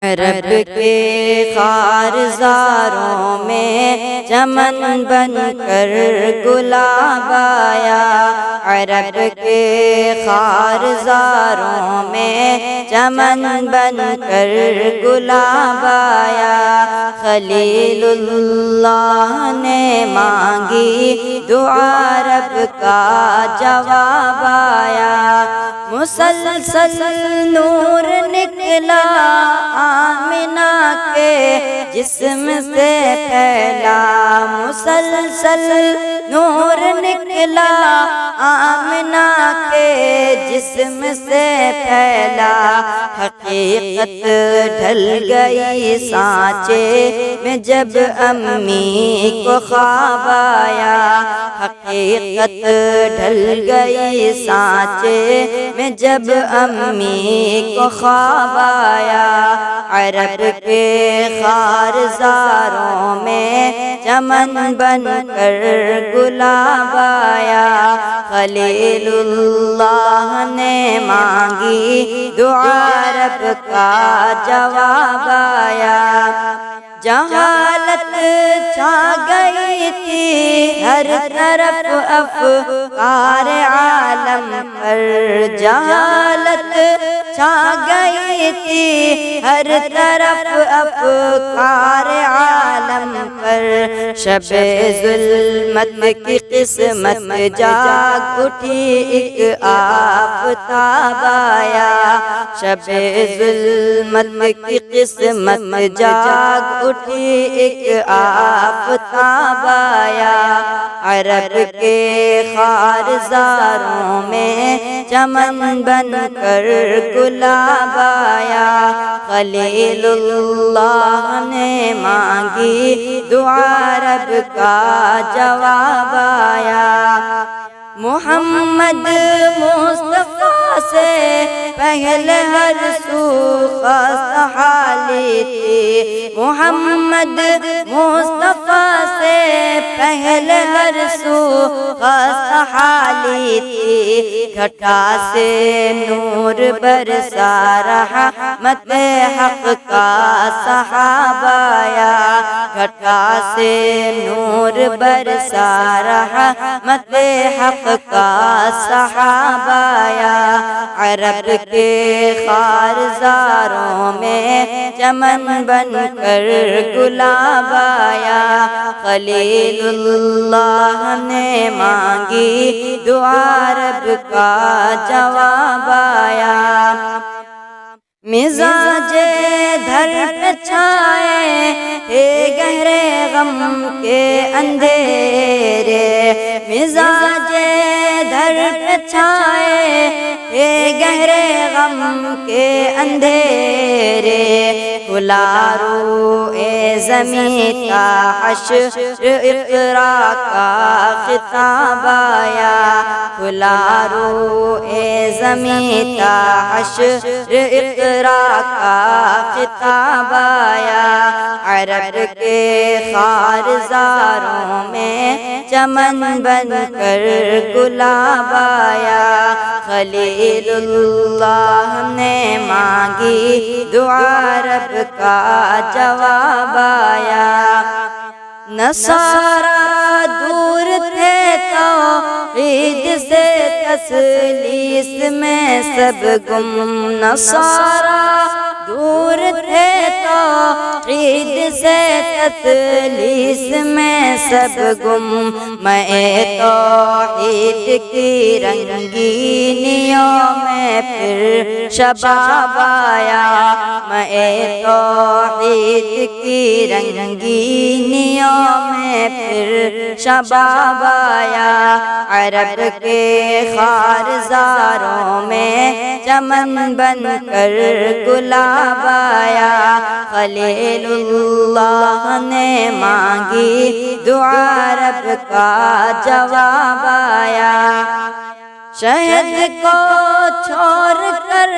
عرب کے خارزاروں میں چمن بن کر گلاب آیا، عرب کے خارزاروں میں چمن بن کر گلاب آیا، خلیل اللہ نے مانگی دعا رب کا جواب آیا، مسلسل نور نکلا آمنہ کے جسم سے پھیلا، مسلسل نور نکلا آمنہ کے جسم سے پھیلا، حقیقت ڈھل گئی سانچے میں جب امی کو خواب آیا، حقیقت ڈھل گئی سانچے میں جب امی کو خواب آیا، عرب کے خارزاروں میں چمن بن کر گلاب آیا، خلیل اللہ نے مانگی دعا رب کا جواب آیا، جہالت چھا گئی تھی ہر طرف افکار عالم پر، جہالت چھا گئی تھی ہر طرف افکار عالم پر، شب ظلمت کی قسمت جاگ اٹھی ایک آفتاب آیا، شب ظلمت کی قسمت جاگ اٹھی ایک آفتاب آیا، عرب کے خارزاروں میں چمن بن کر گلاب آیا، خلیل اللہ نے مانگی دعا رب کا جواب آیا، محمد مصطفیٰ سے پہلے ہر سو خستہ حالی تھی، محمد مصطفیٰ سے پہلے ہر سو خستہ حالی تھی، گھٹا سے نور برسا رحمت حق کا سحاب آیا، گھٹا سے نور برسا رحمت حق کا سحاب آیا، عرب کے خارزاروں میں چمن بن کر گلاب آیا، خلیل اللہ نے مانگی دعا رب کا جواب آیا، مزاج دھر پہ چھائے تھے گہرے غم کے اندھیرے، مزاج دھر پہ چھائے تھے گہرے غم کے اندھیرے، کھلا روئے زمیں تا حشر اقرا کا خطاب آیا، کھلا روئے زمیں تا حشر اقرا کا خطاب آیا، عرب کے خارزاروں میں چمن بن کر گلاب آیا، خلیل اللہ نے مانگی دعا رب کا جواب آیا، نصارا دور تھے توحید سے تسلیس میں سب گم، نصارا دور تھے توحید سے تسلیس میں سب گم، میں توحید کی رنگینیوں میں پھر شباب آیا، میں توحید کی رنگینیوں میں پھر شباب آیا، عرب کے خارزاروں میں چمن بن کر گلاب آیا، خلیل اللہ نے مانگی دعا رب کا جواب آیا، شہد کو چھوڑ کر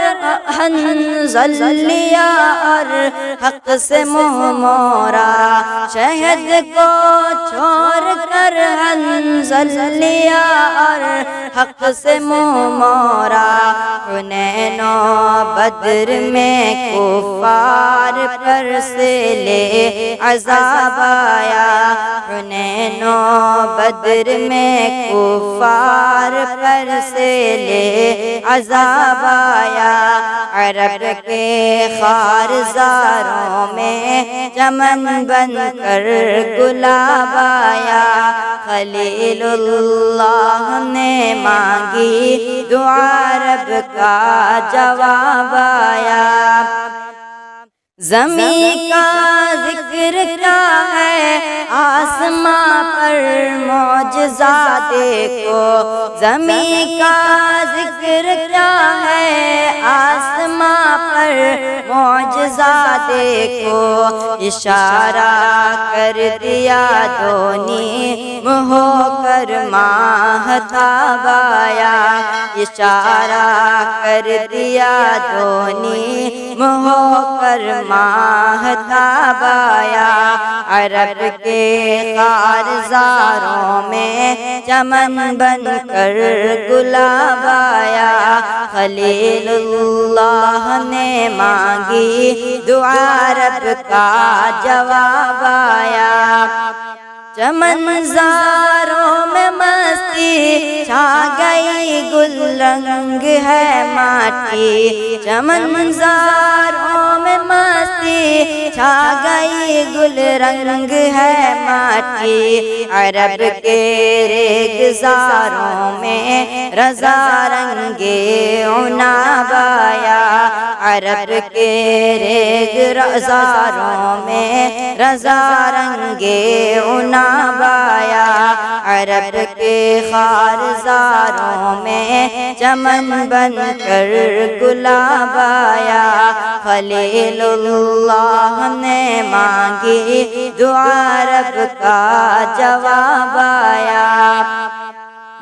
حنظل لیا اور حق سے منہ موڑا، شہد کو چھوڑ کر حنظل لیا اور حق سے منہ موڑا۔ حنین و بدر میں کفار پر سے لے عذاب آیا، حنین و بدر میں کفار پر سے لے عذاب آیا۔ عرب کے خارزاروں میں چمن بن کر گلاب آیا، خلیل اللہ نے مانگی دعا رب کا جواب آیا۔ زمین کا ذکر کیا ہے آسماں پر معجزہ دیکھو، زمین کا ذکر کیا ہے آسماں پر معجزہ دیکھو، اشارہ کر دیا دونی ہو کر ماہتاب آیا، اشارہ کر دیا دونی ہو کر ماہتاب آیا۔ عرب کے خارزاروں میں چمن بن کر گلاب آیا، خلیل اللہ نے مانگی دعا رب کا جواب آیا۔ چمنزاروں میں مستی چھا گئی، گل رنگ ہے ماٹی، چمنزاروں میں مستی چھا گئی، گل رنگ ہے ماٹی۔ عرب کے ریگزاروں میں رضا رنگے عناب آیا، عرب کے ریگزاروں میں رضا رنگے عناب آیا، عرب کے خارزاروں میں چمن بن کر گلاب آیا، خلیل اللہ نے مانگی دعا رب کا جواب آیا۔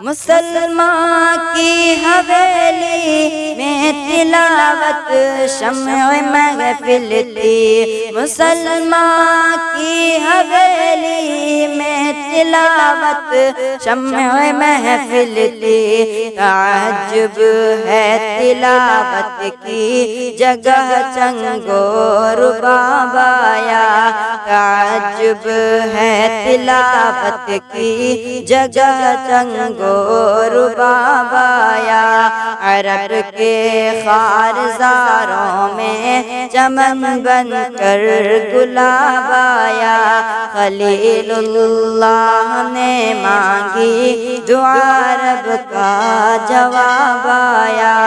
مسلمان کی حویلی میں تلاوت شمع محفل تھی، مسلمان کی حویلی میں تلاوت شمع محفل تھی، تعجب ہے تلاوت کی جگہ چنگ و رباب آیا، تعجب ہے تلاوت کی جگہ چنگ رباب آیا، عرب کے خارزاروں میں چمن بن کر گلاب آیا، خلیل اللہ نے مانگی دعا رب کا جواب آیا۔